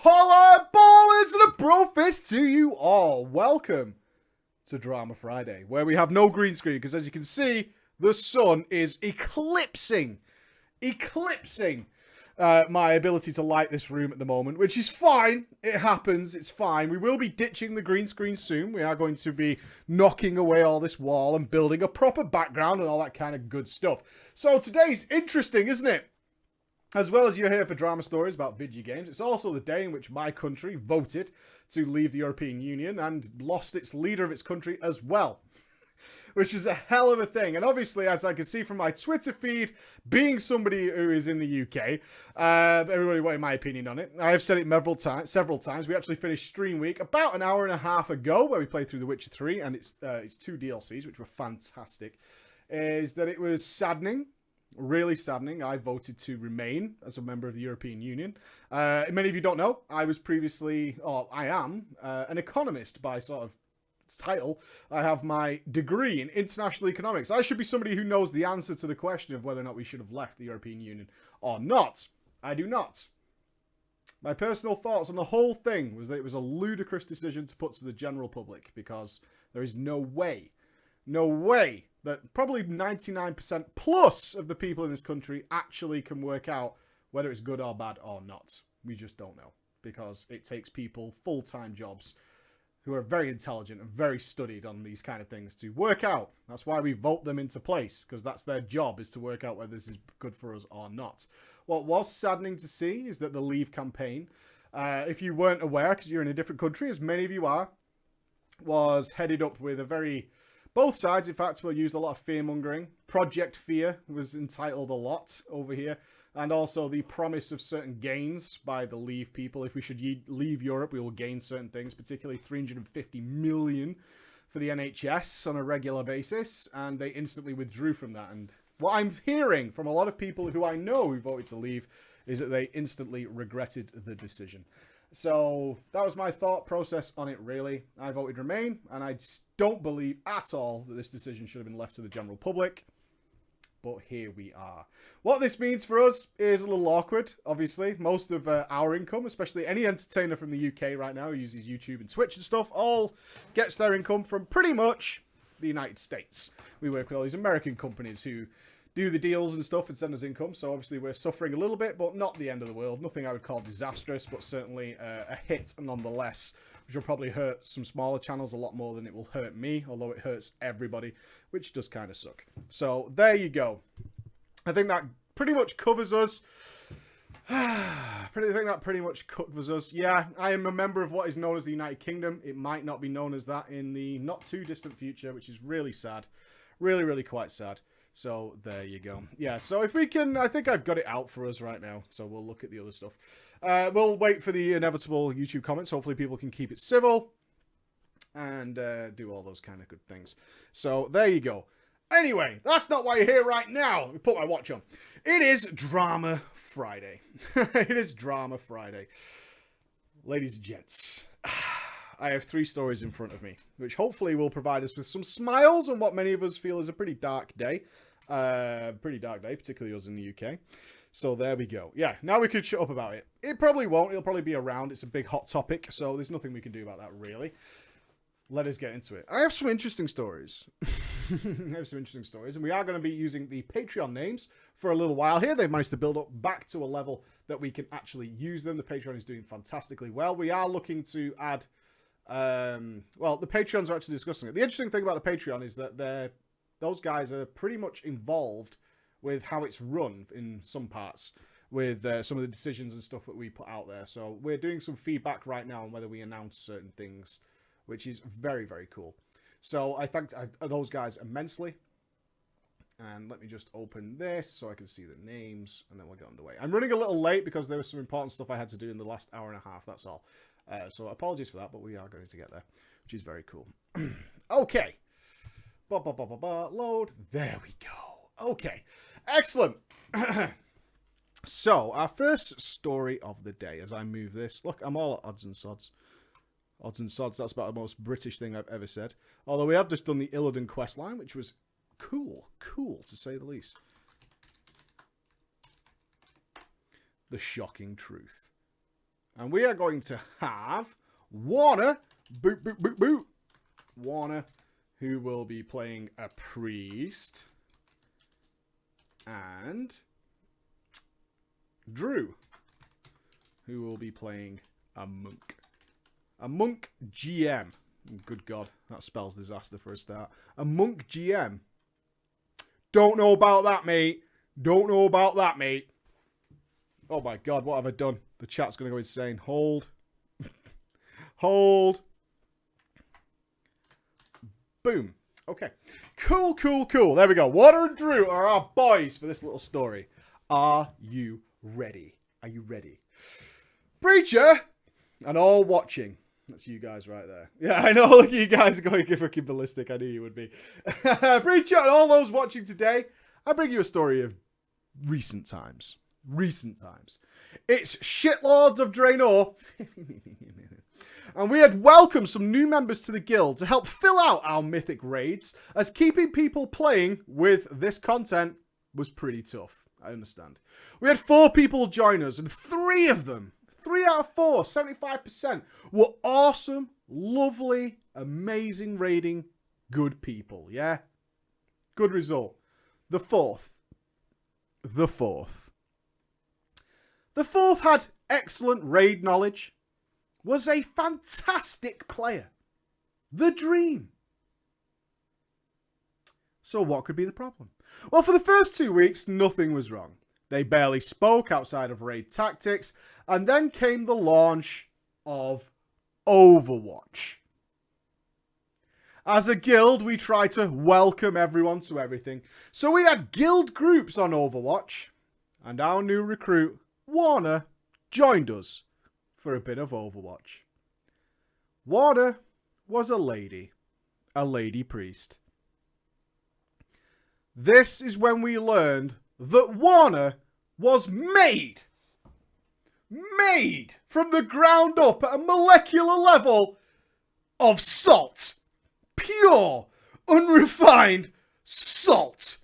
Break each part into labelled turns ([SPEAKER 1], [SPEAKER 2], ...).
[SPEAKER 1] Holla ballers and a bro fist to you all. Welcome to Drama Friday, where we have no green screen because, as you can see, the sun is eclipsing my ability to light this room at the moment, which is fine. It happens. It's fine. We will be ditching the green screen soon. We are going to be knocking away all this wall and building a proper background and all that kind of good stuff. So today's interesting, isn't it? As well as you're here for drama stories about video games, it's also the day in which my country voted to leave the European Union and lost its leader of its country as well. Which was a hell of a thing. And obviously, as I can see from my Twitter feed, being somebody who is in the UK, everybody wanted my opinion on it. I have said it several times. We actually finished Stream Week about an hour and a half ago, where we played through The Witcher 3 and its two DLCs, which were fantastic. Is that it was saddening. Really saddening. I voted to remain as a member of the European Union. Many of you don't know, I was previously, or I am, an economist by sort of title. I have my degree in international economics. I should be somebody who knows the answer to the question of whether or not we should have left the European Union or not. I do not. My personal thoughts on the whole thing was that it was a ludicrous decision to put to the general public, because there is no way that probably 99% plus of the people in this country actually can work out whether it's good or bad or not. We just don't know, because it takes people full-time jobs who are very intelligent and very studied on these kind of things to work out. That's why we vote them into place, because that's their job, is to work out whether this is good for us or not. What was saddening to see is that the Leave campaign, if you weren't aware, because you're in a different country, as many of you are, was headed up with a very... Both sides, in fact, will use a lot of fear-mongering. Project Fear was entitled a lot over here. And also the promise of certain gains by the Leave people. If we should leave Europe, we will gain certain things, particularly 350 million for the NHS on a regular basis. And they instantly withdrew from that. And what I'm hearing from a lot of people who I know who voted to leave is that they instantly regretted the decision. So that was my thought process on it, really. I voted Remain, and I don't believe at all that this decision should have been left to the general public. But here we are. What this means for us is a little awkward, obviously. Most of our income, especially any entertainer from the UK right now who uses YouTube and Twitch and stuff, all gets their income from pretty much the United States. We work with all these American companies who do the deals and stuff and send us income. So obviously we're suffering a little bit, but not the end of the world. Nothing I would call disastrous, but certainly a hit nonetheless, which will probably hurt some smaller channels a lot more than it will hurt me, although it hurts everybody, which does kind of suck. So there you go. I think that pretty much covers us. Pretty much covers us. Yeah, I am a member of what is known as the United Kingdom. It might not be known as that in the not too distant future, which is really sad. Really, really quite sad. So there you go. Yeah, so if we can, I think I've got it out for us right now. So we'll look at the other stuff. We'll wait for the inevitable YouTube comments. Hopefully people can keep it civil and do all those kind of good things. So there you go. Anyway, that's not why you're here right now. Let me put my watch on. It is Drama Friday. It is Drama Friday. Ladies and gents, I have 3 stories in front of me, which hopefully will provide us with some smiles on what many of us feel is a pretty dark day. Particularly us in the UK. So there we go. Yeah, now we could shut up about it. It probably won't. It'll probably be around. It's a big hot topic, so there's nothing we can do about that, really. Let us get into it. I have some interesting stories. And we are going to be using the Patreon names for a little while here. They've managed to build up back to a level that we can actually use them. The Patreon is doing fantastically well. We are looking to add... well, the Patreons are actually discussing it. The interesting thing about the Patreon is that those guys are pretty much involved with how it's run in some parts, with some of the decisions and stuff that we put out there. So we're doing some feedback right now on whether we announce certain things, which is very, very cool. So I thank those guys immensely. And let me just open this so I can see the names, and then we'll get underway. I'm running a little late because there was some important stuff I had to do in the last hour and a half, that's all. So apologies for that, but we are going to get there, which is very cool. Okay. Load. There we go. Okay. Excellent. So, our first story of the day, as I move this. Look, I'm all at odds and sods. Odds and sods, that's about the most British thing I've ever said. Although we have just done the Illidan questline, which was cool to say the least. The shocking truth. And we are going to have Warner, boot, boot, boot, boot. Warner, who will be playing a priest. And Drew, who will be playing a monk. A monk GM. Good God, that spells disaster for a start. A monk GM. Don't know about that, mate. Don't know about that, mate. Oh my God, what have I done? The chat's going to go insane. Hold. Hold. Boom. Okay. Cool, cool, cool. There we go. Warner and Drew are our boys for this little story. Are you ready? Are you ready? Preacher and all watching. That's you guys right there. Yeah, I know. Look at you guys going fucking ballistic. I knew you would be. Preacher and all those watching today, I bring you a story of recent times. Recent times. It's shitlords of Draenor. And we had welcomed some new members to the guild to help fill out our mythic raids, as keeping people playing with this content was pretty tough. I understand. We had 4 people join us, and 3 of them, 3 out of 4, 75%, were awesome, lovely, amazing raiding, good people, yeah? Good result. The fourth had excellent raid knowledge, was a fantastic player. The dream. So what could be the problem? Well, for the first 2 weeks, nothing was wrong. They barely spoke outside of raid tactics, and then came the launch of Overwatch. As a guild, we try to welcome everyone to everything. So we had guild groups on Overwatch, and our new recruit, Warner, joined us for a bit of Overwatch. Warner was a lady priest. This is when we learned that Warner was made from the ground up at a molecular level of salt. Pure, unrefined salt.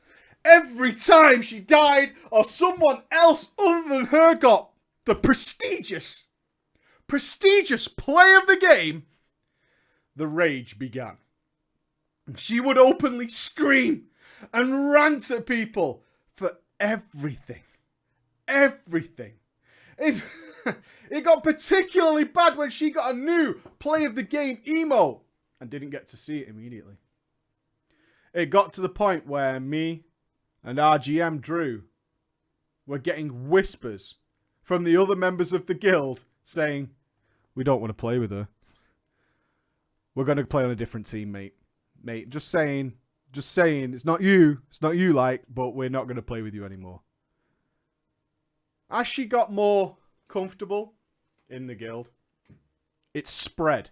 [SPEAKER 1] Every time she died or someone else other than her got the prestigious play of the game, the rage began. She would openly scream and rant at people for everything. Everything. It got particularly bad when she got a new play of the game emote and didn't get to see it immediately. It got to the point where me and our GM Drew were getting whispers from the other members of the guild saying, "We don't want to play with her. We're going to play on a different team, mate. Mate, just saying, it's not you, like, but we're not going to play with you anymore." As she got more comfortable in the guild, it spread.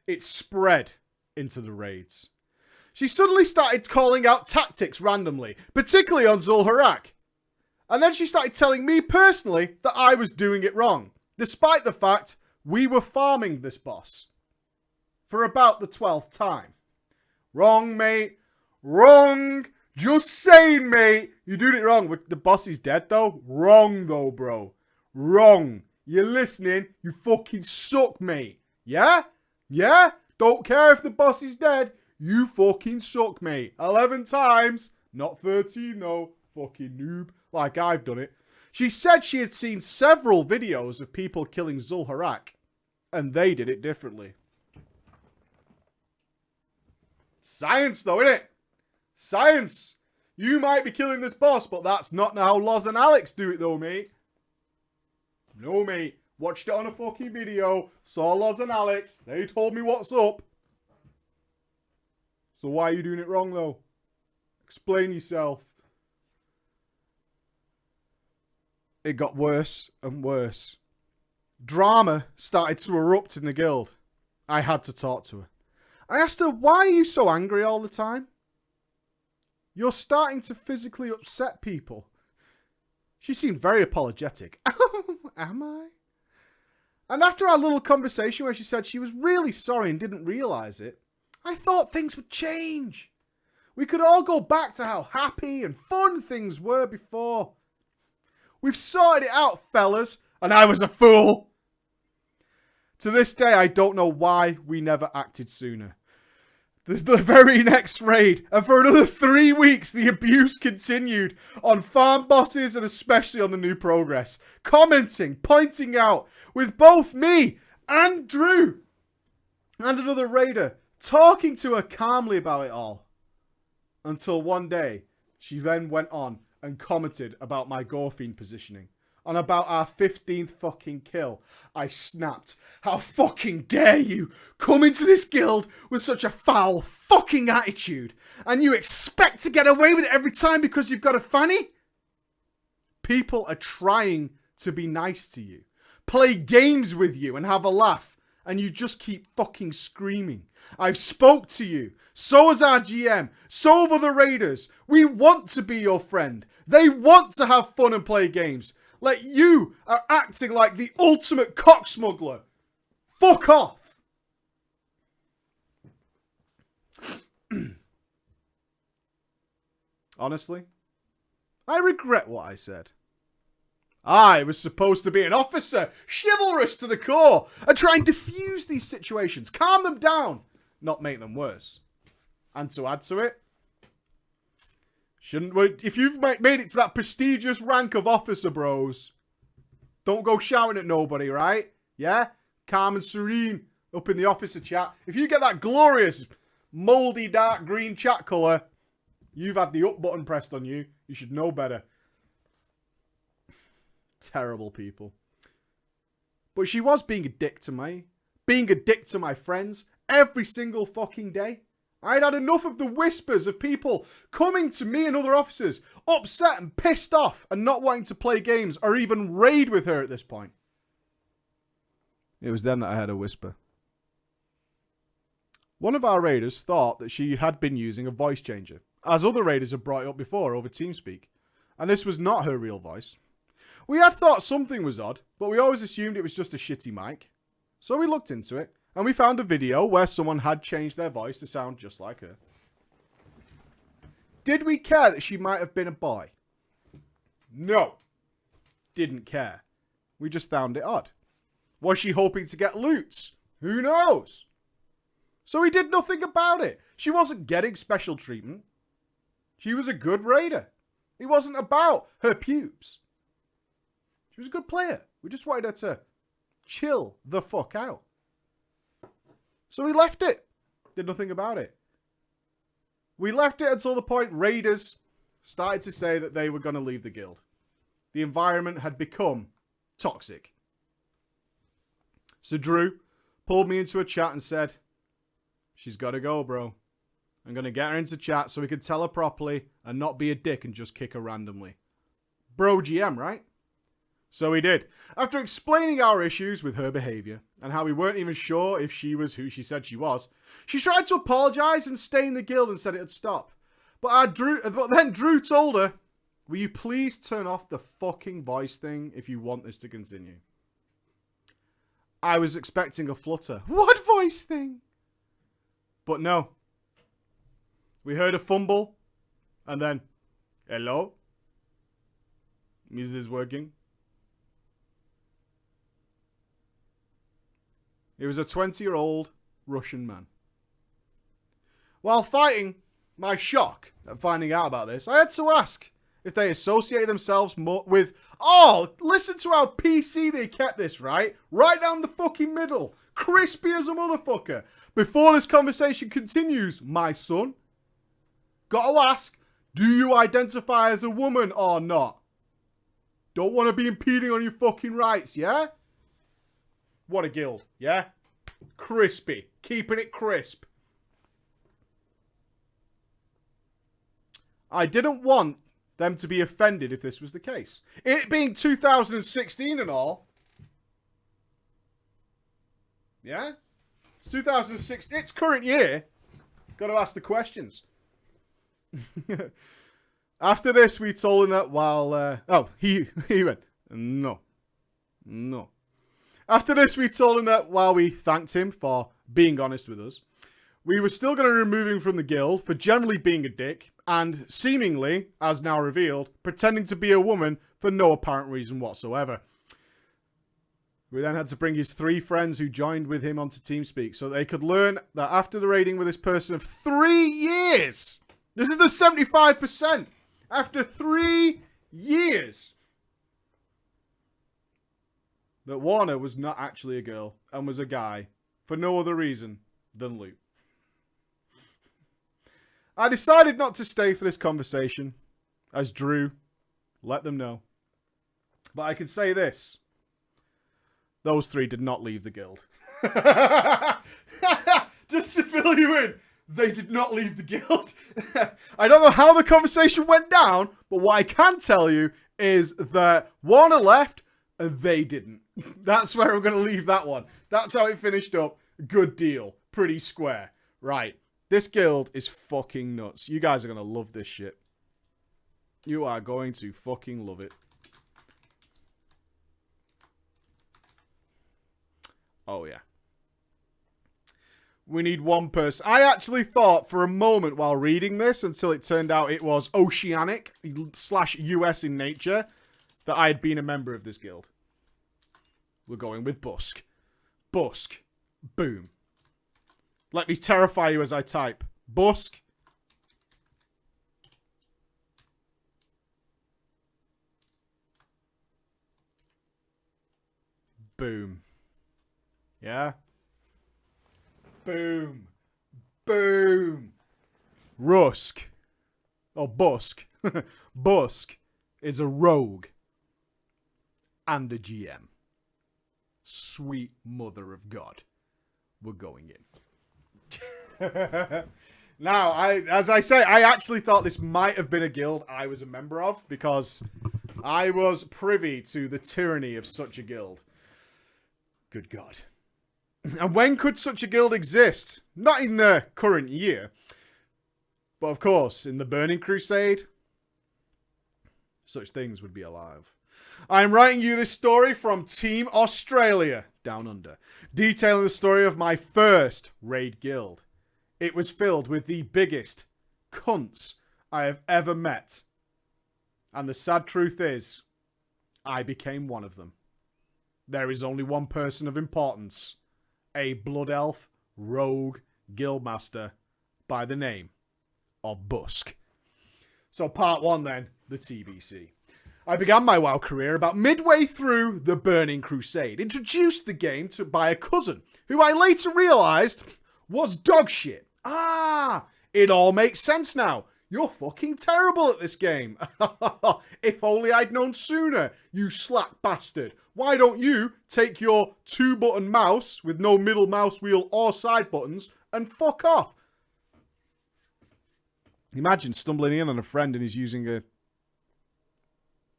[SPEAKER 1] It spread into the raids. She suddenly started calling out tactics randomly, particularly on Zul'Harak. And then she started telling me personally that I was doing it wrong, despite the fact we were farming this boss for about the 12th time. Wrong, mate. Wrong. Just saying, mate. You're doing it wrong. The boss is dead, though. Wrong, though, bro. Wrong. You're listening. You fucking suck, mate. Yeah? Yeah? Don't care if the boss is dead. You fucking suck, mate. 11 times. Not 13, no. Fucking noob. Like I've done it. She said she had seen several videos of people killing Zul'Harak, and they did it differently. Science, though, innit? Science. You might be killing this boss, but that's not how Loz and Alex do it, though, mate. No, mate. Watched it on a fucking video. Saw Loz and Alex. They told me what's up. So why are you doing it wrong, though? Explain yourself. It got worse and worse. Drama started to erupt in the guild. I had to talk to her. I asked her, why are you so angry all the time? You're starting to physically upset people. She seemed very apologetic. Am I? And after our little conversation where she said she was really sorry and didn't realise it, I thought things would change. We could all go back to how happy and fun things were before. We've sorted it out, fellas, and I was a fool. To this day, I don't know why we never acted sooner. The very next raid, and for another 3 weeks, the abuse continued on farm bosses and especially on the New Progress. Commenting, pointing out, with both me and Drew and another raider, talking to her calmly about it all. Until one day, she then went on and commented about my Gorfine positioning. On about our 15th fucking kill. I snapped. How fucking dare you come into this guild with such a foul fucking attitude, and you expect to get away with it every time because you've got a fanny? People are trying to be nice to you, play games with you and have a laugh, and you just keep fucking screaming. I've spoke to you. So has our GM. So have other raiders. We want to be your friend. They want to have fun and play games. Like, you are acting like the ultimate cock smuggler. Fuck off. Honestly, I regret what I said. I was supposed to be an officer, chivalrous to the core, and try and diffuse these situations, calm them down, not make them worse. And to add to it, if you've made it to that prestigious rank of officer, bros, don't go shouting at nobody, right? Yeah? Calm and serene up in the officer chat. If you get that glorious, mouldy, dark green chat colour, you've had the up button pressed on you. You should know better. Terrible people. But she was being a dick to me. Being a dick to my friends every single fucking day. I'd had enough of the whispers of people coming to me and other officers, upset and pissed off and not wanting to play games or even raid with her at this point. It was then that I heard a whisper. One of our raiders thought that she had been using a voice changer, as other raiders have brought it up before over TeamSpeak, and this was not her real voice. We had thought something was odd, but we always assumed it was just a shitty mic. So we looked into it, and we found a video where someone had changed their voice to sound just like her. Did we care that she might have been a boy? No. Didn't care. We just found it odd. Was she hoping to get loots? Who knows? So we did nothing about it. She wasn't getting special treatment. She was a good raider. It wasn't about her pubes. She was a good player. We just wanted her to chill the fuck out. So we left it. Did nothing about it. We left it until the point raiders started to say that they were going to leave the guild. The environment had become toxic. So Drew pulled me into a chat and said, she's got to go, bro. I'm going to get her into chat so we can tell her properly and not be a dick and just kick her randomly. Bro GM, right? So we did. After explaining our issues with her behaviour and how we weren't even sure if she was who she said she was, she tried to apologise and stay in the guild and said it'd stop. But then Drew told her, will you please turn off the fucking voice thing if you want this to continue? I was expecting a flutter. What voice thing? But no. We heard a fumble and then, hello? Is this working? It was a 20-year-old Russian man. While fighting my shock at finding out about this, I had to ask if they associate themselves more with... Oh, listen to how PC they kept this, right? Right down the fucking middle. Crispy as a motherfucker. Before this conversation continues, my son, gotta ask, do you identify as a woman or not? Don't want to be impeding on your fucking rights, yeah? What a guild, yeah? Crispy. Keeping it crisp. I didn't want them to be offended if this was the case. It being 2016 and all. Yeah? It's 2016. It's current year. Got to ask the questions. After this, we told him that while... he went, no. No. After this, we told him that while we thanked him for being honest with us, we were still going to remove him from the guild for generally being a dick and seemingly, as now revealed, pretending to be a woman for no apparent reason whatsoever. We then had to bring his 3 friends who joined with him onto TeamSpeak so they could learn that after the raiding with this person of 3 years, this is the 75%, after 3 years, that Warner was not actually a girl and was a guy for no other reason than loot. I decided not to stay for this conversation, as Drew let them know. But I can say this. Those 3 did not leave the guild. Just to fill you in, they did not leave the guild. I don't know how the conversation went down, but what I can tell you is that Warner left and they didn't. That's where I'm going to leave that one. That's how it finished up. Good deal. Pretty square. Right. This guild is fucking nuts. You guys are going to love this shit. You are going to fucking love it. Oh, yeah. We need one person. I actually thought for a moment while reading this, until it turned out it was oceanic / US in nature, that I had been a member of this guild. We're going with Busk. Busk. Boom. Let me terrify you as I type. Busk. Boom. Yeah? Boom. Boom. Rusk. Or Busk. Busk is a rogue. And a GM. Sweet mother of God. We're going in. Now, as I say, I actually thought this might have been a guild I was a member of, because I was privy to the tyranny of such a guild. Good God. And when could such a guild exist? Not in the current year. But of course, in the Burning Crusade, such things would be alive. I'm writing you this story from Team Australia, down under, detailing the story of my first raid guild. It was filled with the biggest cunts I have ever met. And the sad truth is, I became one of them. There is only one person of importance. A blood elf rogue guildmaster by the name of Busk. So part 1 then, the TBC. I began my WoW career about midway through the Burning Crusade, introduced the game by a cousin, who I later realised was dog shit. Ah, it all makes sense now. You're fucking terrible at this game. If only I'd known sooner, you slack bastard. Why don't you take your 2-button mouse with no middle mouse wheel or side buttons and fuck off? Imagine stumbling in on a friend and he's using a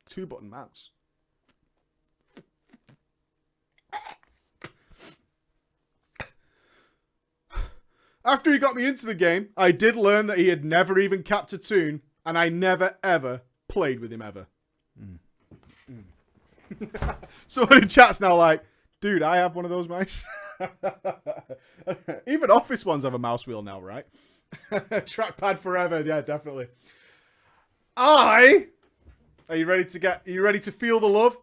[SPEAKER 1] 2-button mouse. After he got me into the game, I did learn that he had never even capped a tune, and I never, ever played with him ever. Someone in chat's now like, dude, I have one of those mice. Even office ones have a mouse wheel now, right? Trackpad forever, yeah, definitely. Are you ready to feel the love?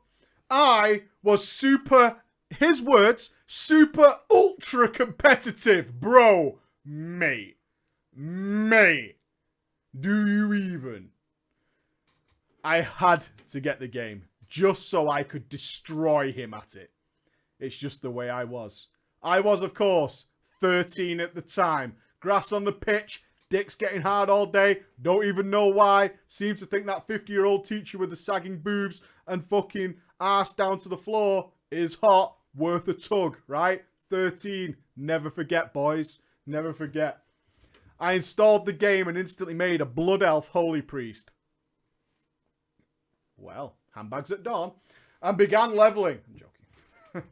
[SPEAKER 1] I was super, his words, super ultra competitive, bro. Mate, do you even? I had to get the game just so I could destroy him at it. It's just the way I was. I was, of course, 13 at the time. Grass on the pitch, dicks getting hard all day, don't even know why. Seem to think that 50-year-old teacher with the sagging boobs and fucking ass down to the floor is hot, worth a tug, right? 13, never forget, boys. Never forget. I installed the game and instantly made a Blood Elf Holy Priest. Well, handbags at dawn. And began leveling. I'm joking.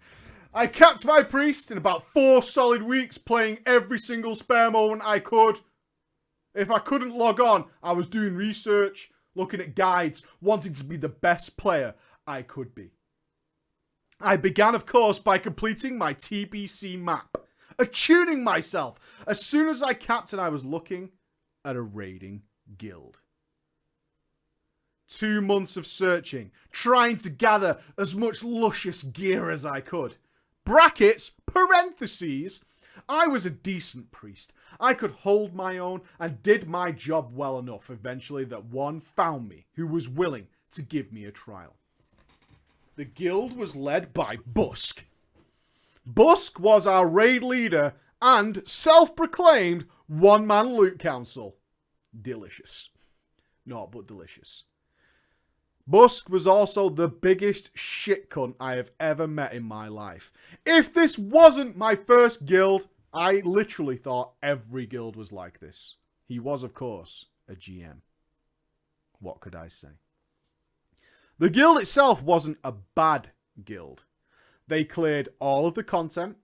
[SPEAKER 1] I capped my priest in about 4 solid weeks, playing every single spare moment I could. If I couldn't log on, I was doing research, looking at guides, wanting to be the best player I could be. I began, of course, by completing my TBC map. Attuning myself. As soon as I capped and I was looking at a raiding guild. 2 months of searching, trying to gather as much luscious gear as I could. Brackets, parentheses, I was a decent priest. I could hold my own and did my job well enough eventually that one found me who was willing to give me a trial. The guild was led by Busk. Busk was our raid leader and self-proclaimed one-man loot council. Delicious. Not but delicious. Busk was also the biggest shit cunt I have ever met in my life. If this wasn't my first guild, I literally thought every guild was like this. He was, of course, a GM. What could I say? The guild itself wasn't a bad guild. They cleared all of the content,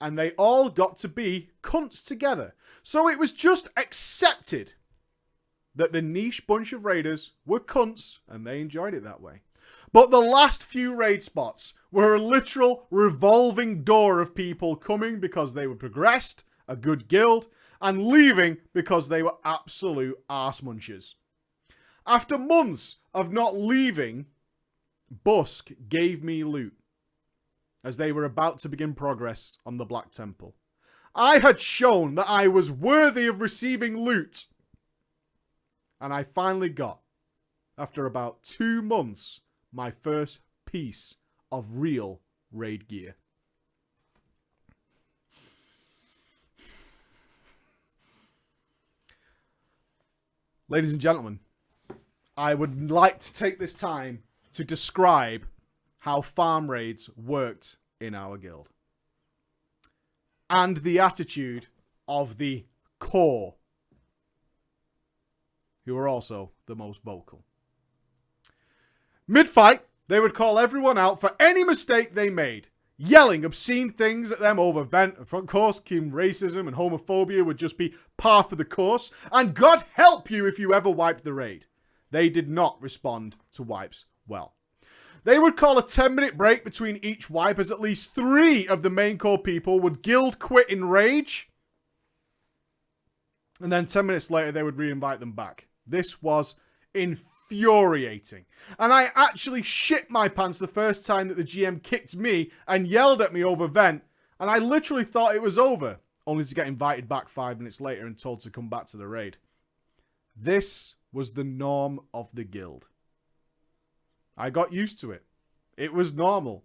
[SPEAKER 1] and they all got to be cunts together. So it was just accepted that the niche bunch of raiders were cunts, and they enjoyed it that way. But the last few raid spots were a literal revolving door of people coming because they were progressed, a good guild, and leaving because they were absolute arse munchers. After months of not leaving, Busk gave me loot as they were about to begin progress on the Black Temple. I had shown that I was worthy of receiving loot. And I finally got, after about 2 months, my first piece of real raid gear. Ladies and gentlemen, I would like to take this time to describe how farm raids worked in our guild. And the attitude of the core, who were also the most vocal. Mid-fight, they would call everyone out for any mistake they made, yelling obscene things at them over vent. Of course, racism and homophobia would just be par for the course, and God help you if you ever wiped the raid. They did not respond to wipes well. They would call a 10-minute break between each wipe as at least 3 of the main core people would guild quit in rage, and then 10 minutes later they would re-invite them back. This was infuriating. And I actually shit my pants the first time that the GM kicked me and yelled at me over vent. And I literally thought it was over, only to get invited back 5 minutes later and told to come back to the raid. This was the norm of the guild. I got used to it. It was normal.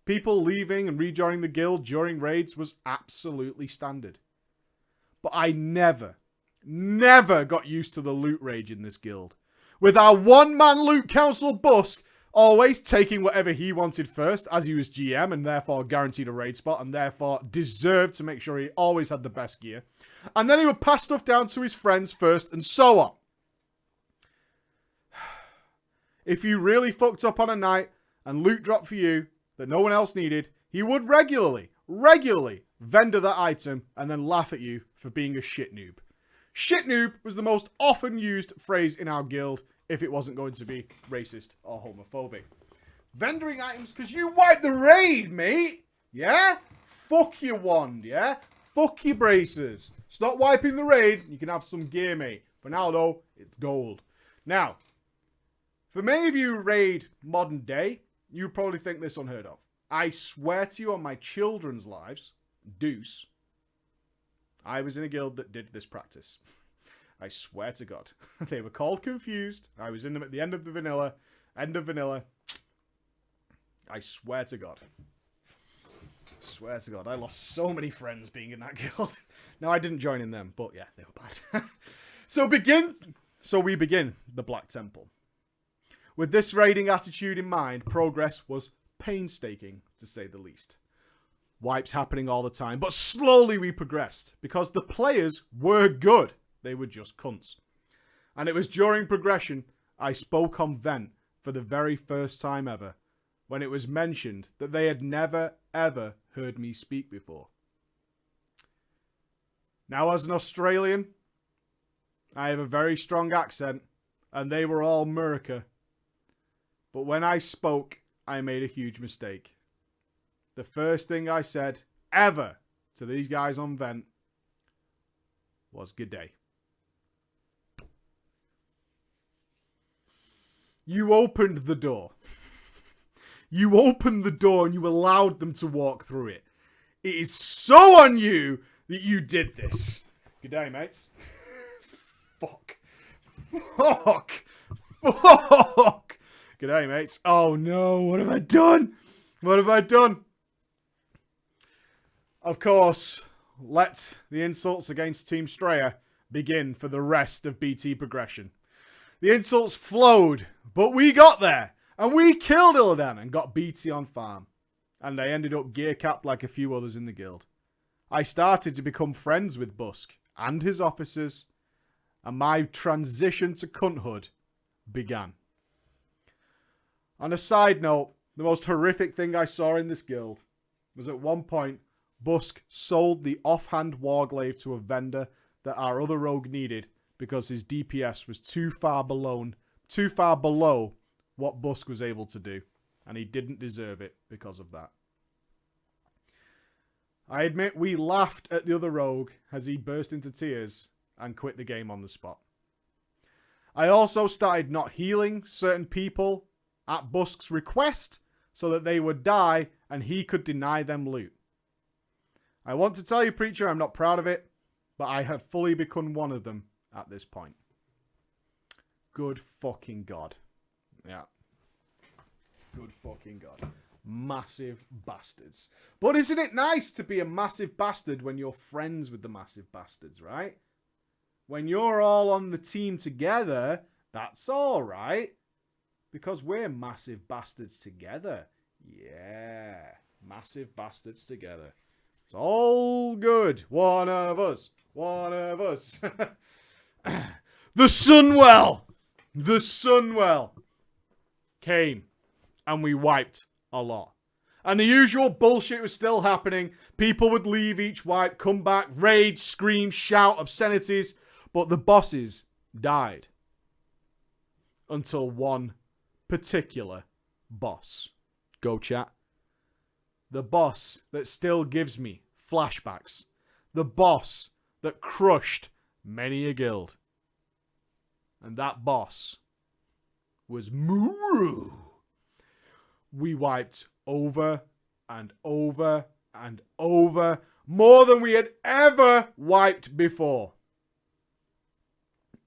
[SPEAKER 1] People leaving and rejoining the guild during raids was absolutely standard. But I never got used to the loot rage in this guild. With our one-man loot council Busk always taking whatever he wanted first, as he was GM and therefore guaranteed a raid spot and therefore deserved to make sure he always had the best gear. And then he would pass stuff down to his friends first and so on. If you really fucked up on a night and loot dropped for you that no one else needed, he would regularly vendor that item and then laugh at you for being a shit noob. Shit noob was the most often used phrase in our guild if it wasn't going to be racist or homophobic. Vendoring items because you wiped the raid, mate. Yeah? Fuck your wand, yeah? Fuck your braces. Stop wiping the raid. You can have some gear, mate. For now, though, it's gold. Now, for many of you raid modern day, you probably think this unheard of. I swear to you on my children's lives, Deuce, I was in a guild that did this practice. I swear to God. They were called Confused. I was in them at the end of vanilla. I swear to God. Swear to God. I lost so many friends being in that guild. No, I didn't join in them, but yeah, they were bad. So we begin the Black Temple. With this raiding attitude in mind, progress was painstaking, to say the least. Wipes happening all the time, but slowly we progressed because the players were good. They were just cunts. And it was during progression I spoke on vent for the very first time ever, when it was mentioned that they had never ever heard me speak before. Now, as an Australian, I have a very strong accent, and they were all Murica. But when I spoke, I made a huge mistake. The first thing I said ever to these guys on vent was good day. You opened the door. You opened the door and you allowed them to walk through it. It is so on you that you did this. Good day, mates. Fuck. Fuck. Fuck. Good day, mates. Oh no, what have I done? What have I done? Of course, let the insults against Team Straya begin for the rest of BT Progression. The insults flowed, but we got there. And we killed Illidan and got BT on farm. And I ended up gear capped like a few others in the guild. I started to become friends with Busk and his officers. And my transition to cunthood began. On a side note, the most horrific thing I saw in this guild was at one point, Busk sold the offhand warglaive to a vendor that our other rogue needed because his DPS was too far below what Busk was able to do. And he didn't deserve it because of that. I admit we laughed at the other rogue as he burst into tears and quit the game on the spot. I also started not healing certain people at Busk's request so that they would die and he could deny them loot. I want to tell you, Preacher, I'm not proud of it, but I had fully become one of them at this point. Good fucking God. Yeah. Good fucking God. Massive bastards. But isn't it nice to be a massive bastard when you're friends with the massive bastards, right? When you're all on the team together, that's all right. Because we're massive bastards together. Yeah. Massive bastards together. It's all good. One of us. One of us. The Sunwell. The Sunwell came and we wiped a lot. And the usual bullshit was still happening. People would leave each wipe, come back, rage, scream, shout, obscenities. But the bosses died. Until one particular boss. Go chat. The boss that still gives me flashbacks. The boss that crushed many a guild. And that boss was Muru. We wiped over and over and over. More than we had ever wiped before.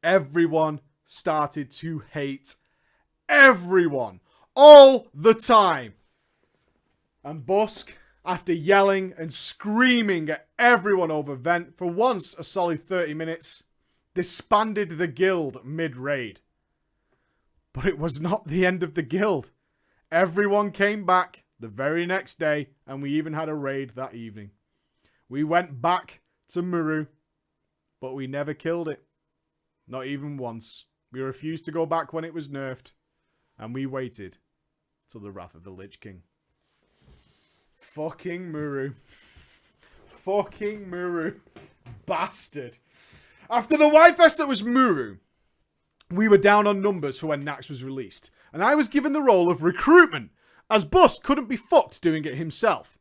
[SPEAKER 1] Everyone started to hate everyone. All the time. And Busk, after yelling and screaming at everyone over vent for once a solid 30 minutes, disbanded the guild mid-raid. But it was not the end of the guild. Everyone came back the very next day, and we even had a raid that evening. We went back to Muru, but we never killed it. Not even once. We refused to go back when it was nerfed, and we waited till the Wrath of the Lich King. Fucking Muru. Fucking Muru. Bastard. After the Yfest that was Muru, we were down on numbers for when Nax was released. And I was given the role of recruitment, as Busk couldn't be fucked doing it himself.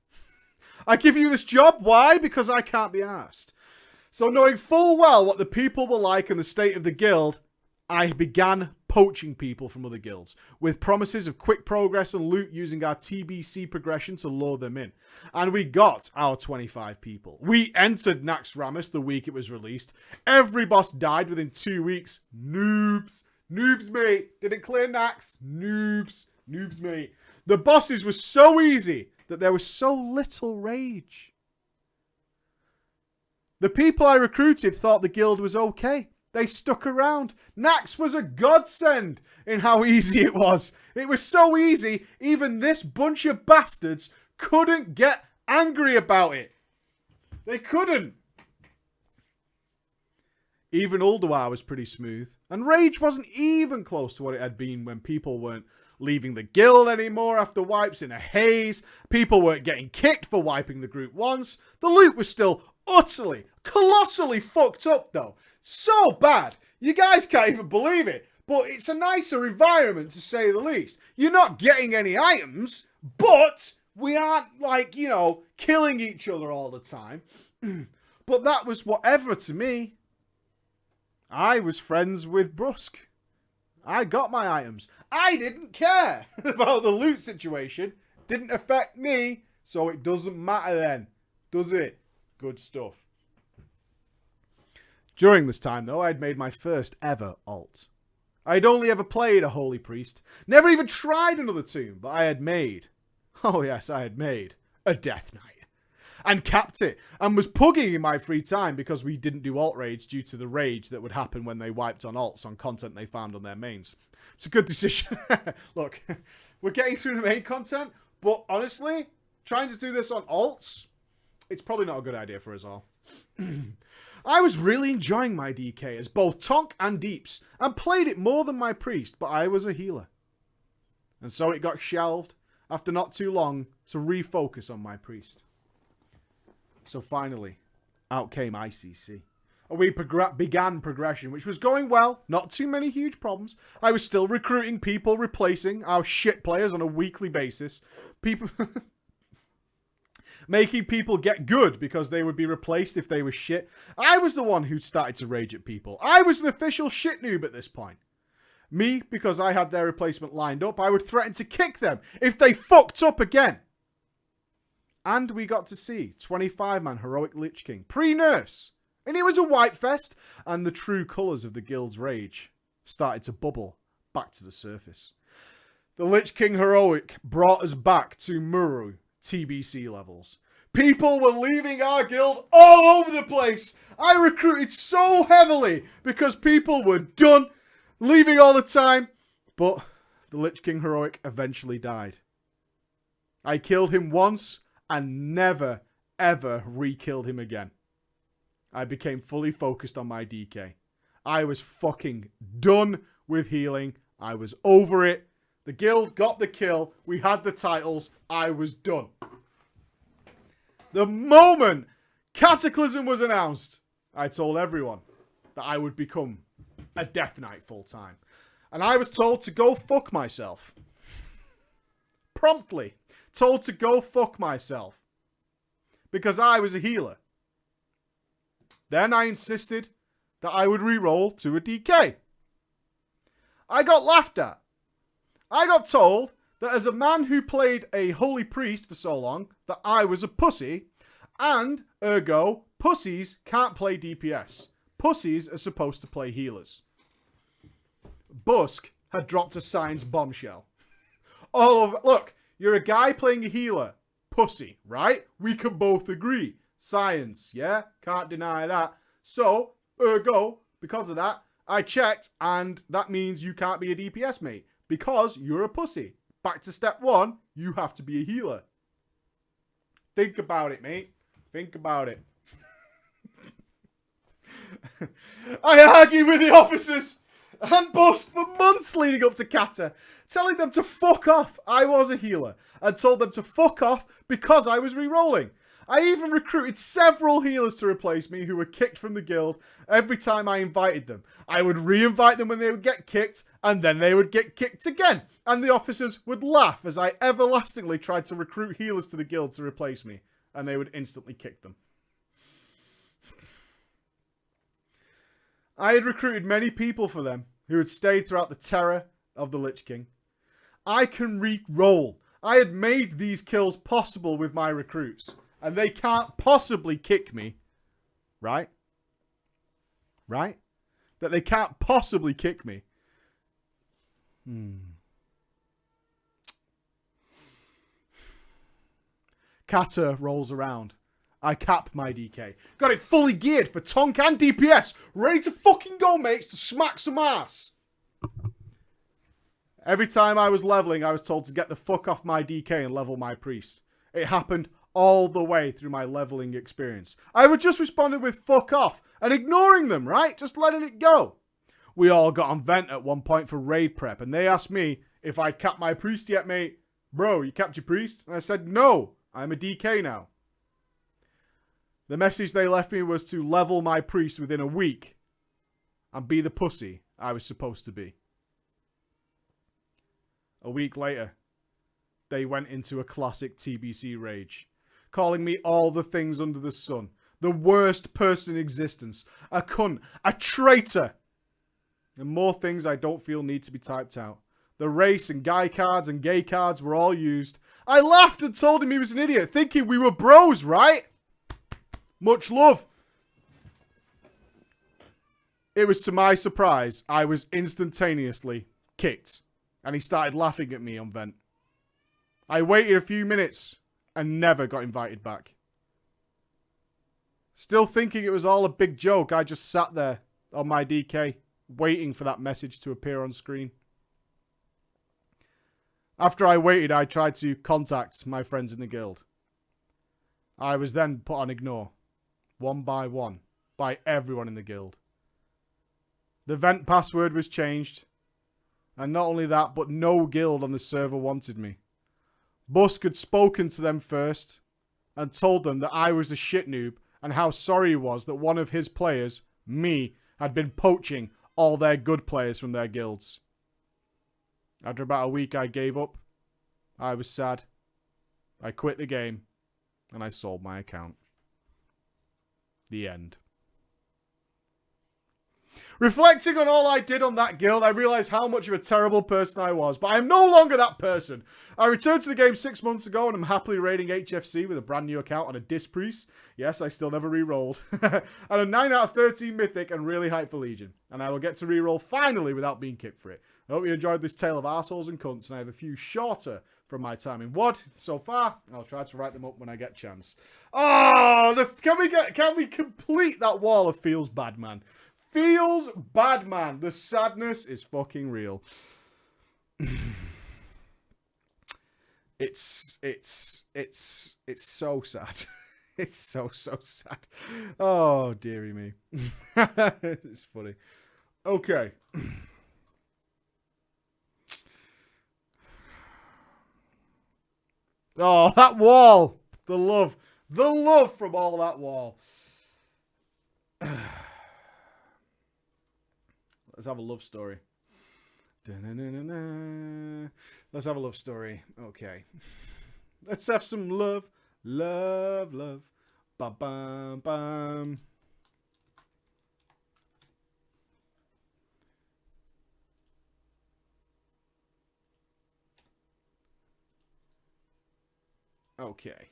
[SPEAKER 1] I give you this job, why? Because I can't be arsed. So knowing full well what the people were like and the state of the guild, I began poaching people from other guilds, with promises of quick progress and loot using our TBC progression to lure them in. And we got our 25 people. We entered Nax Ramus the week it was released. Every boss died within 2 weeks. Noobs. Noobs, mate. Didn't clear Nax. Noobs. Noobs, mate. The bosses were so easy that there was so little rage. The people I recruited thought the guild was okay. They stuck around. Nax was a godsend in how easy it was. It was so easy, even this bunch of bastards couldn't get angry about it. They couldn't. Even Ulduar was pretty smooth. And Rage wasn't even close to what it had been when people weren't leaving the guild anymore after wipes in a haze. People weren't getting kicked for wiping the group once. The loot was still utterly, colossally fucked up though. So bad. You guys can't even believe it. But it's a nicer environment to say the least. You're not getting any items, but we aren't like, you know, killing each other all the time. But that was whatever to me. I was friends with Busk. I got my items. I didn't care about the loot situation. Didn't affect me, so it doesn't matter then, does it? Good stuff. During this time, though, I had made my first ever alt. I had only ever played a Holy Priest, never even tried another tomb, but I had made, oh yes, I had made, a Death Knight. And capped it, and was pugging in my free time because we didn't do alt raids due to the rage that would happen when they wiped on alts on content they found on their mains. It's a good decision. Look, we're getting through the main content, but honestly, trying to do this on alts, it's probably not a good idea for us all. I was really enjoying my DK as both Tonk and Deeps, and played it more than my priest, but I was a healer. And so it got shelved after not too long to refocus on my priest. So finally, out came ICC. And we began progression, which was going well. Not too many huge problems. I was still recruiting people, replacing our shit players on a weekly basis. People... Making people get good because they would be replaced if they were shit. I was the one who started to rage at people. I was an official shit noob at this point. Me, because I had their replacement lined up, I would threaten to kick them if they fucked up again. And we got to see 25-man Heroic Lich King pre-nerfs. And it was a white fest, and the true colours of the guild's rage started to bubble back to the surface. The Lich King Heroic brought us back to Muru TBC levels. People were leaving our guild all over the place. I recruited so heavily because people were done, leaving all the time. But the Lich King Heroic eventually died. I killed him once and never, ever re-killed him again. I became fully focused on my DK. I was fucking done with healing. I was over it. The guild got the kill. We had the titles. I was done. The moment Cataclysm was announced, I told everyone that I would become a Death Knight full time. And I was told to go fuck myself. Promptly told to go fuck myself. Because I was a healer. Then I insisted that I would re-roll to a DK. I got laughed at. I got told that as a man who played a holy priest for so long, that I was a pussy, and, ergo, pussies can't play DPS. Pussies are supposed to play healers. Busk had dropped a science bombshell. Look, you're a guy playing a healer. Pussy, right? We can both agree. Science, yeah? Can't deny that. So, ergo, because of that, I checked, and that means you can't be a DPS mate. Because you're a pussy. Back to step one, you have to be a healer. Think about it, mate. Think about it. I argued with the officers and Busk for months leading up to Kata, telling them to fuck off. I was a healer, and told them to fuck off because I was re-rolling. I even recruited several healers to replace me who were kicked from the guild every time I invited them. I would re-invite them when they would get kicked, and then they would get kicked again. And the officers would laugh as I everlastingly tried to recruit healers to the guild to replace me, and they would instantly kick them. I had recruited many people for them who had stayed throughout the terror of the Lich King. I can re-roll. I had made these kills possible with my recruits. And they can't possibly kick me. Right? Right? That they can't possibly kick me. Kata rolls around. I cap my DK. Got it fully geared for Tonk and DPS. Ready to fucking go, mates, to smack some ass. Every time I was leveling, I was told to get the fuck off my DK and level my priest. It happened all the way through my leveling experience. I would just responded with fuck off and ignoring them, right? Just letting it go. We all got on vent at one point for raid prep, and they asked me if I'd capped my priest yet, mate. Bro, you capped your priest? And I said, no, I'm a DK now. The message they left me was to level my priest within a week and be the pussy I was supposed to be. A week later, they went into a classic TBC rage, calling me all the things under the sun, the worst person in existence, a cunt, a traitor. And more things I don't feel need to be typed out. The race and guy cards and gay cards were all used. I laughed and told him he was an idiot, thinking we were bros, right? Much love. It was to my surprise, I was instantaneously kicked. And he started laughing at me on Vent. I waited a few minutes and never got invited back. Still thinking it was all a big joke, I just sat there on my DK, waiting for that message to appear on screen. After I waited, I tried to contact my friends in the guild. I was then put on ignore, one, by everyone in the guild. The Vent password was changed, and not only that, but no guild on the server wanted me. Busk had spoken to them first, and told them that I was a shit noob, and how sorry he was that one of his players, me, had been poaching all their good players from their guilds. After about a week, I gave up. I was sad. I quit the game, and I sold my account. The end. Reflecting on all I did on that guild, I realised how much of a terrible person I was, but I am no longer that person. I returned to the game 6 months ago and I'm happily raiding HFC with a brand new account on a Disc Priest. Yes, I still never re-rolled. And a 9 out of 13 Mythic and really hyped for Legion. And I will get to re-roll finally without being kicked for it. I hope you enjoyed this tale of arseholes and cunts, and I have a few shorter from my time in WoD so far. I'll try to write them up when I get a chance. Oh, can we complete that wall of feels bad, man? Feels bad, man. The sadness is fucking real. It's so sad. It's so sad. Oh, dearie me. It's funny. Okay. Oh, that wall. The love from all that wall. Let's have a love story. Let's have a love story. Okay. Let's have some love. Love. Bum, bum, bum. Okay.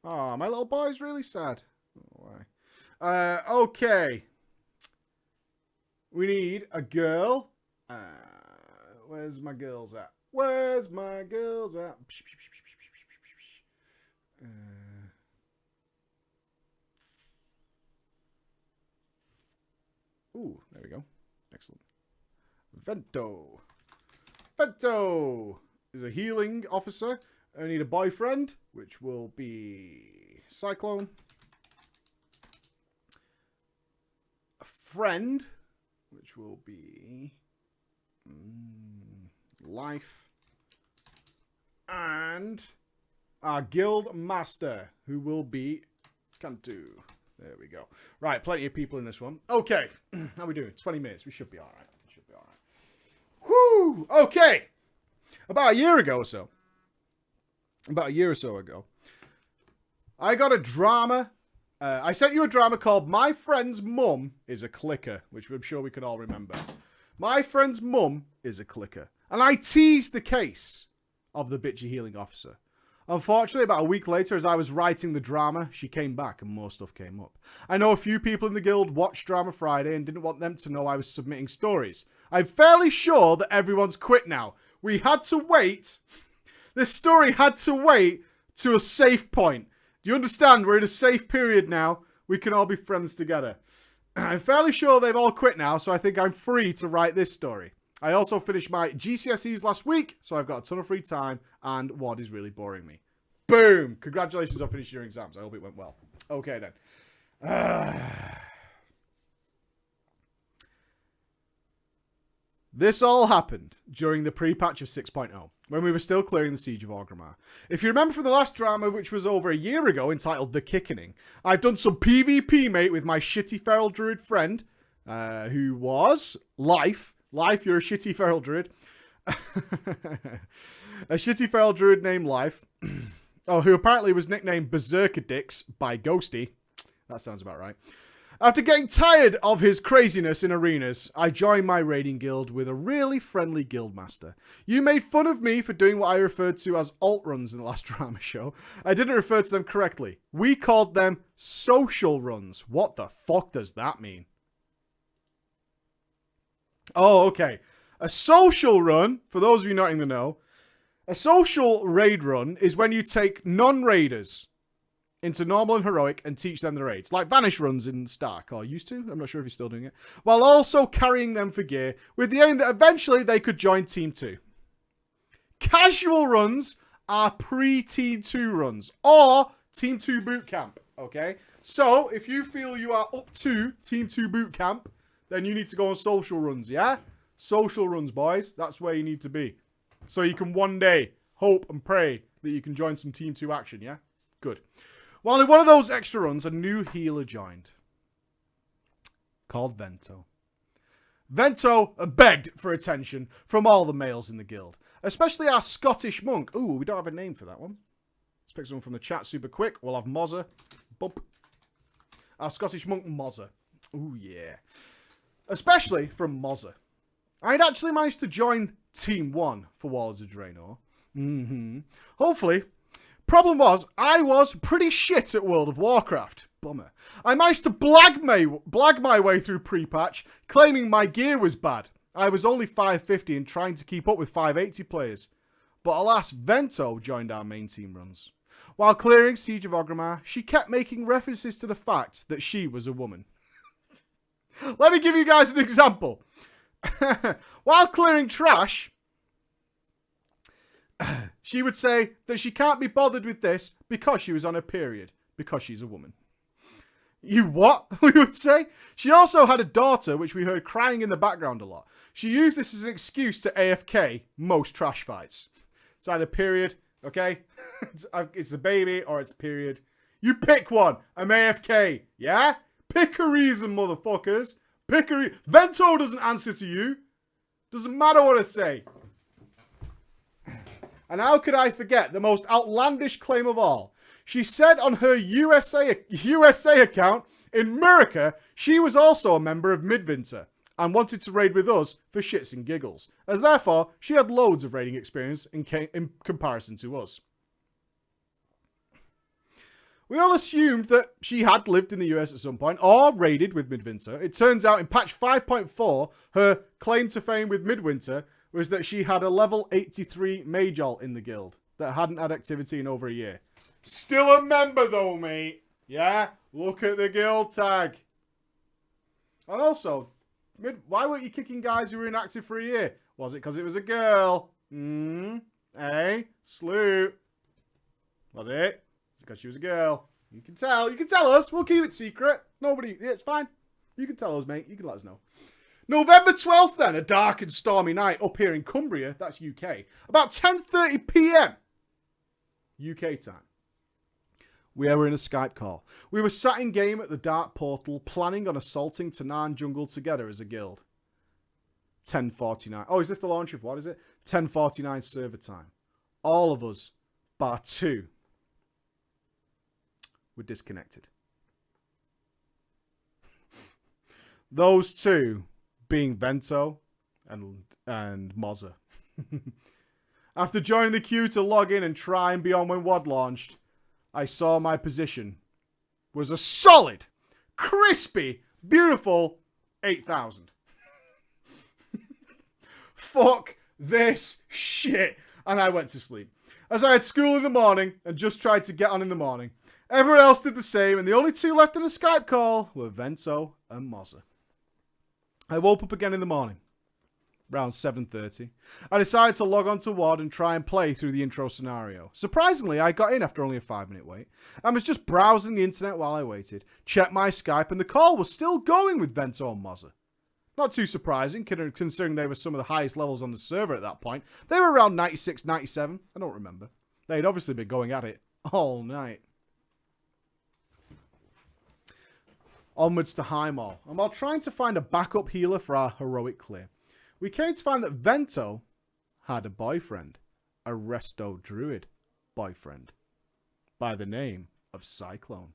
[SPEAKER 1] Oh, my little boy's really sad. Oh, why? Okay. We need a girl. Where's my girls at? Where's my girls at? Ooh, there we go. Excellent. Vento. Vento is a healing officer. I need a boyfriend, which will be Cyclone. A friend, which will be Life. And our guild master, who will be Cantu. There we go. Right, plenty of people in this one. Okay, how are we doing? 20 minutes. We should be all right. Should be all right. Whoo! Okay. About a year or so ago, I got a drama. I sent you a drama called My Friend's Mum is a Clicker, which I'm sure we can all remember. My friend's mum is a clicker. And I teased the case of the bitchy healing officer. Unfortunately, about a week later, as I was writing the drama, she came back and more stuff came up. I know a few people in the guild watched Drama Friday and didn't want them to know I was submitting stories. I'm fairly sure that everyone's quit now. We had to wait. This story had to wait to a safe point. Do you understand? We're in a safe period now. We can all be friends together. I'm fairly sure they've all quit now, so I think I'm free to write this story. I also finished my GCSEs last week, so I've got a ton of free time, and WoD is really boring me. Boom! Congratulations on finishing your exams. I hope it went well. Okay, then. This all happened during the pre-patch of 6.0, when we were still clearing the Siege of Orgrimmar. If you remember from the last drama, which was over a year ago, entitled The Kickening, I've done some PvP, mate, with my shitty feral druid friend, who was Life. Life, you're a shitty feral druid. A shitty feral druid named Life. Oh, who apparently was nicknamed Berserker Dicks by Ghosty. That sounds about right. After getting tired of his craziness in arenas, I joined my raiding guild with a really friendly guildmaster. You made fun of me for doing what I referred to as alt runs in the last drama show. I didn't refer to them correctly. We called them social runs. What the fuck does that mean? Oh, okay. A social run, for those of you not in the know, a social raid run is when you take non-raiders into normal and heroic and teach them the raids. Like Vanish runs in Stark, or used to. I'm not sure if he's still doing it. While also carrying them for gear with the aim that eventually they could join Team 2. Casual runs are pre-Team 2 runs or Team 2 boot camp, okay? So, if you feel you are up to Team 2 boot camp, then you need to go on social runs, yeah? Social runs, boys. That's where you need to be. So you can one day hope and pray that you can join some Team 2 action, yeah? Good. While in one of those extra runs, a new healer joined. Called Vento. Vento begged for attention from all the males in the guild. Especially our Scottish monk. Ooh, we don't have a name for that one. Let's pick someone from the chat super quick. We'll have Mozza. Bump. Our Scottish monk, Mozza. Ooh, yeah. Especially from Mozza. I'd actually managed to join Team 1 for Warlords of Draenor. Hopefully. Problem was, I was pretty shit at World of Warcraft. Bummer. I managed to blag my way through pre-patch, claiming my gear was bad. I was only 550 and trying to keep up with 580 players. But alas, Vento joined our main team runs. While clearing Siege of Orgrimmar, she kept making references to the fact that she was a woman. Let me give you guys an example. While clearing trash, she would say that she can't be bothered with this because she was on her period, because she's a woman. You what? We would say. She also had a daughter, which we heard crying in the background a lot. She used this as an excuse to AFK most trash fights. It's either period, okay? It's a baby or it's a period. You pick one. I'm AFK, yeah? Pick a reason, motherfuckers. Pick a reason. Vento doesn't answer to you. Doesn't matter what I say. And how could I forget the most outlandish claim of all? She said on her USA account in America, she was also a member of Midwinter and wanted to raid with us for shits and giggles, as therefore she had loads of raiding experience in comparison to us. We all assumed that she had lived in the US at some point or raided with Midwinter. It turns out in patch 5.4, her claim to fame with Midwinter was that she had a level 83 mage alt in the guild that hadn't had activity in over a year. Still a member though, mate. Yeah? Look at the guild tag. And also, why weren't you kicking guys who were inactive for a year? Was it because it was a girl? Eh? Sloot. Was it? It's because she was a girl. You can tell. You can tell us. We'll keep it secret. Nobody. Yeah, it's fine. You can tell us, mate. You can let us know. November 12th then, a dark and stormy night up here in Cumbria, that's UK, about 10:30 PM UK time. We were in a Skype call. We were sat in game at the Dark Portal, planning on assaulting Tanaan Jungle together as a guild. 10:49. Oh, is this the launch of what is it? 10:49 server time. All of us, bar two, were disconnected. Those two being Vento and Mozza. After joining the queue to log in and try and be on when WoD launched, I saw my position was a solid, crispy, beautiful 8,000. Fuck this shit. And I went to sleep. As I had school in the morning and just tried to get on in the morning. Everyone else did the same, and the only two left in the Skype call were Vento and Mozza. I woke up again in the morning, around 7:30. I decided to log on to WoD and try and play through the intro scenario. Surprisingly, I got in after only a 5-minute wait. I was just browsing the internet while I waited, checked my Skype, and the call was still going with Vento and Mozza. Not too surprising, considering they were some of the highest levels on the server at that point. They were around 96, 97, I don't remember. They'd obviously been going at it all night. Onwards to Highmall, and while trying to find a backup healer for our heroic clear, we came to find that Vento had a boyfriend, a resto druid boyfriend, by the name of Cyclone.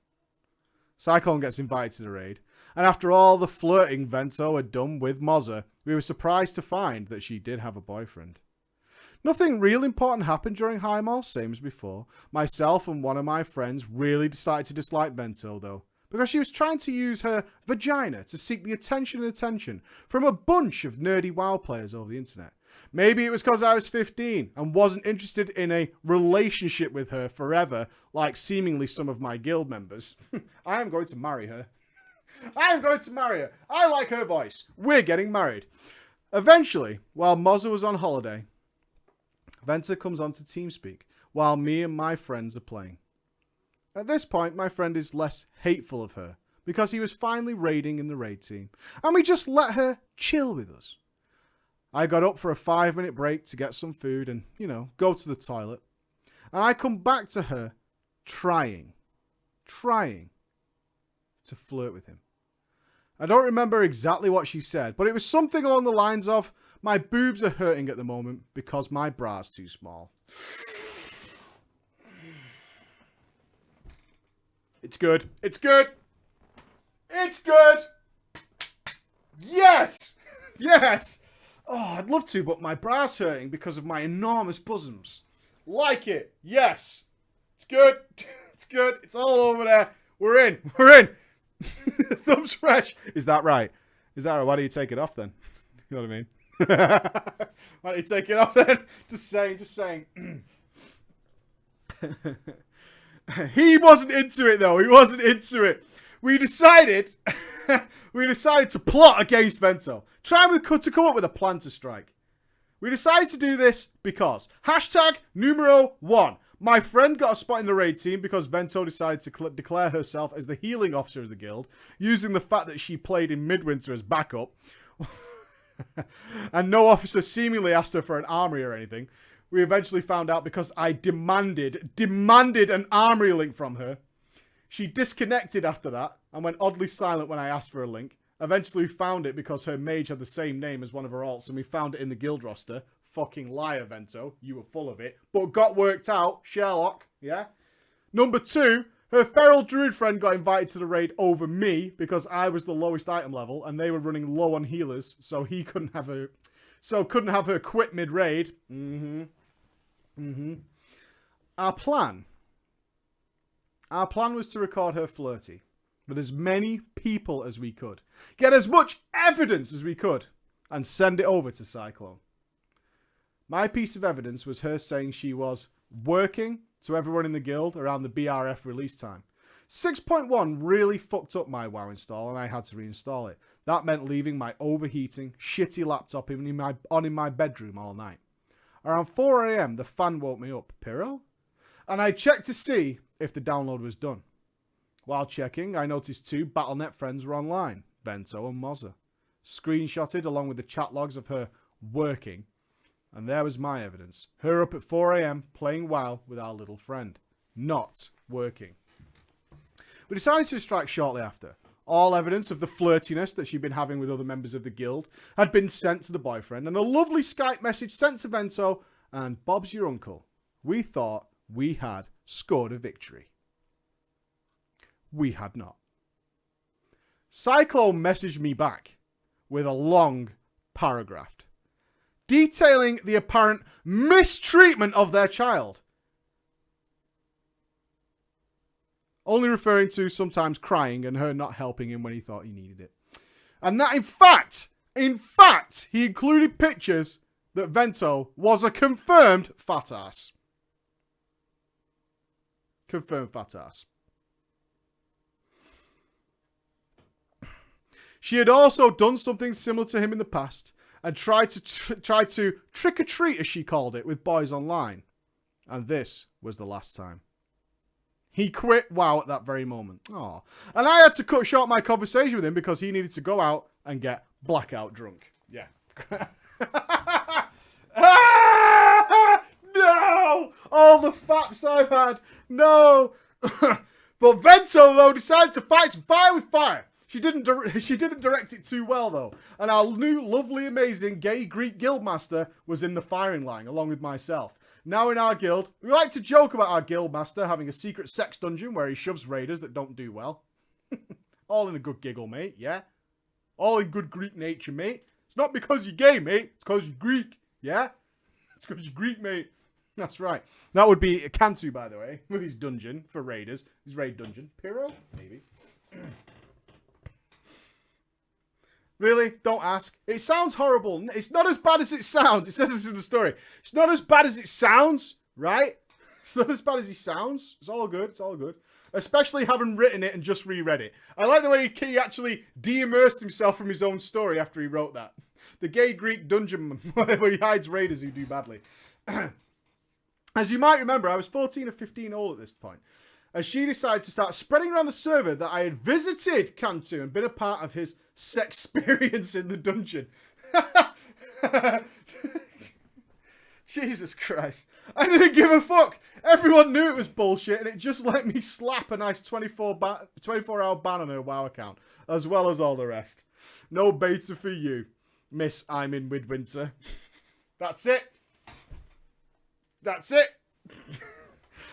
[SPEAKER 1] Cyclone gets invited to the raid, and after all the flirting Vento had done with Mozza, we were surprised to find that she did have a boyfriend. Nothing real important happened during Highmall, same as before. Myself and one of my friends really started to dislike Vento, though, because she was trying to use her vagina to seek the attention from a bunch of nerdy WoW players over the internet. Maybe it was because I was 15 and wasn't interested in a relationship with her forever, like seemingly some of my guild members. I am going to marry her. I am going to marry her. I like her voice. We're getting married. Eventually, while Mozza was on holiday, Venta comes onto TeamSpeak while me and my friends are playing. At this point, my friend is less hateful of her because he was finally raiding in the raid team, and we just let her chill with us. I got up for a 5-minute break to get some food and, go to the toilet. And I come back to her trying to flirt with him. I don't remember exactly what she said, but it was something along the lines of, "My boobs are hurting at the moment because my bra's too small." It's good. It's good. It's good. Yes. Yes. Oh, I'd love to, but my bra's hurting because of my enormous bosoms. Like it. Yes. It's good. It's good. It's all over there. We're in. We're in. Thumbs fresh. Is that right? Is that right? Why do you take it off then? You know what I mean? Why don't you take it off then? Just saying. He wasn't into it though. He wasn't into it. We decided to plot against Vento. Trying to come up with a plan to strike. We decided to do this because #numero1. My friend got a spot in the raid team because Vento decided to declare herself as the healing officer of the guild, using the fact that she played in Midwinter as backup. And no officer seemingly asked her for an armory or anything. We eventually found out because I demanded an armory link from her. She disconnected after that and went oddly silent when I asked for a link. Eventually we found it because her mage had the same name as one of her alts, and we found it in the guild roster. Fucking liar, Vento. You were full of it. But got worked out. Sherlock. Yeah? Number 2, her feral druid friend got invited to the raid over me because I was the lowest item level and they were running low on healers, so he couldn't have her quit mid-raid. Our plan was to record her flirty with as many people as we could, get as much evidence as we could, and send it over to Cyclone. My piece of evidence was her saying she was working to everyone in the guild around the BRF release time. 6.1 really fucked up my WoW install and I had to reinstall it. That meant leaving my overheating, shitty laptop in my bedroom all night. Around 4 AM, the fan woke me up. Pyro? And I checked to see if the download was done. While checking, I noticed 2 Battle.net friends were online, Vento and Mozza. Screenshotted along with the chat logs of her working. And there was my evidence. Her up at 4 AM playing WoW with our little friend. Not working. We decided to strike shortly after. All evidence of the flirtiness that she'd been having with other members of the guild had been sent to the boyfriend, and a lovely Skype message sent to Vento and Bob's your uncle. We thought we had scored a victory. We had not. Cyclone messaged me back with a long paragraph detailing the apparent mistreatment of their child. Only referring to sometimes crying and her not helping him when he thought he needed it. And that in fact, he included pictures that Vento was a confirmed fat ass. Confirmed fat ass. She had also done something similar to him in the past and tried to trick or treat, as she called it, with boys online. And this was the last time. He quit WoW at that very moment. Aw. And I had to cut short my conversation with him because he needed to go out and get blackout drunk. Yeah. No! All the faps I've had. No! But Vento, though, decided to fight some fire with fire. She didn't direct it too well, though. And our new, lovely, amazing gay Greek guildmaster was in the firing line, along with myself. Now in our guild, we like to joke about our guildmaster having a secret sex dungeon where he shoves raiders that don't do well. All in a good giggle, mate, yeah? All in good Greek nature, mate. It's not because you're gay, mate. It's because you're Greek, yeah? It's because you're Greek, mate. That's right. That would be Cantu, by the way, with his dungeon for raiders. His raid dungeon. Pyro? Maybe. Really? Don't ask. It sounds horrible. It's not as bad as it sounds. It says this in the story. It's not as bad as it sounds, right? It's not as bad as he sounds. It's all good. It's all good. Especially having written it and just reread it. I like the way he actually de-immersed himself from his own story after he wrote that. The gay Greek dungeon where he hides raiders who do badly. As you might remember, I was 14 or 15 old at this point, as she decided to start spreading around the server that I had visited Cantu and been a part of his sex experience in the dungeon. Jesus Christ. I didn't give a fuck. Everyone knew it was bullshit, and it just let me slap a nice 24-hour ban on her WoW account, as well as all the rest. No beta for you, Miss I'm in Midwinter. That's it. That's it.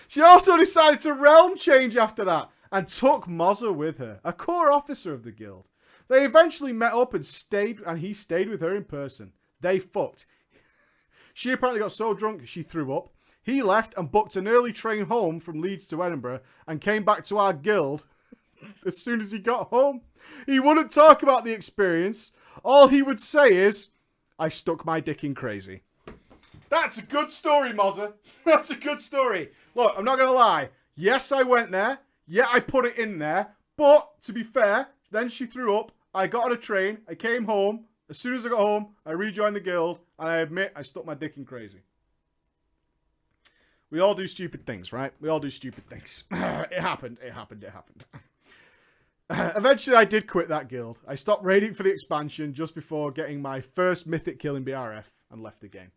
[SPEAKER 1] She also decided to realm change after that, and took Mozza with her, a core officer of the guild. They eventually met up and he stayed with her in person. They fucked. She apparently got so drunk she threw up. He left and booked an early train home from Leeds to Edinburgh and came back to our guild as soon as he got home. He wouldn't talk about the experience. All he would say is, I stuck my dick in crazy. That's a good story, Mozza. That's a good story. Look, I'm not going to lie. Yes, I went there. Yeah, I put it in there. But, to be fair, then she threw up. I got on a train. I came home. As soon as I got home, I rejoined the guild. And I admit, I stuck my dick in crazy. We all do stupid things, right? We all do stupid things. It happened. It happened. It happened. Eventually, I did quit that guild. I stopped raiding for the expansion just before getting my first mythic kill in BRF and left the game.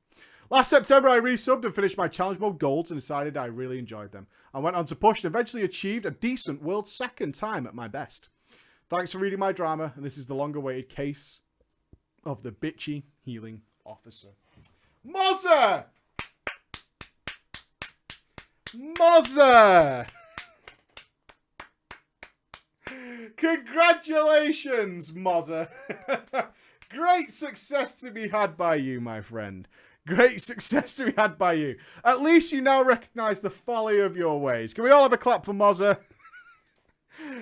[SPEAKER 1] Last September, I resubbed and finished my challenge mode golds and decided I really enjoyed them. I went on to push and eventually achieved a decent world second time at my best. Thanks for reading my drama, and this is the long-awaited case of the bitchy healing officer. Mozza! Mozza! Congratulations, Mozza! Great success to be had by you, my friend. Great success to be had by you. At least you now recognise the folly of your ways. Can we all have a clap for Mozza?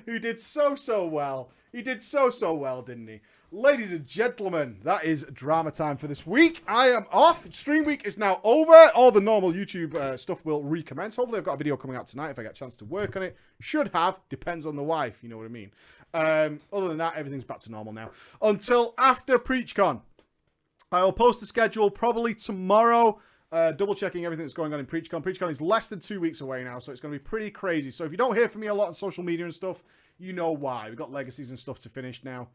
[SPEAKER 1] Who did so well. He did so well, didn't he? Ladies and gentlemen, that is drama time for this week. I am off. Stream week is now over. All the normal YouTube stuff will recommence. Hopefully I've got a video coming out tonight if I get a chance to work on it. Should have. Depends on the wife, you know what I mean. Other than that, everything's back to normal now. Until after PreachCon. I will post a schedule probably tomorrow. Double checking everything that's going on in PreachCon. PreachCon is less than 2 weeks away now, so it's going to be pretty crazy. So if you don't hear from me a lot on social media and stuff, you know why. We've got legacies and stuff to finish now.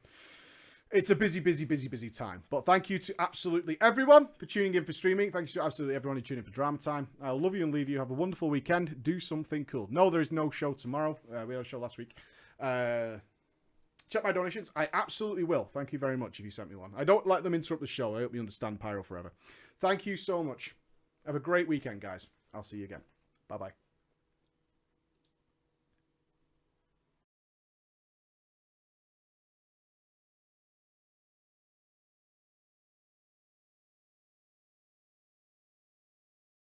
[SPEAKER 1] It's a busy time. But thank you to absolutely everyone for tuning in for streaming. Thank you to absolutely everyone who tuned in for drama time. I'll love you and leave you. Have a wonderful weekend. Do something cool. No, there is no show tomorrow. We had a show last week. Check my donations. I absolutely will. Thank you very much if you sent me one. I don't let them interrupt the show. I hope you understand Pyro forever. Thank you so much. Have a great weekend, guys. I'll see you again. Bye-bye.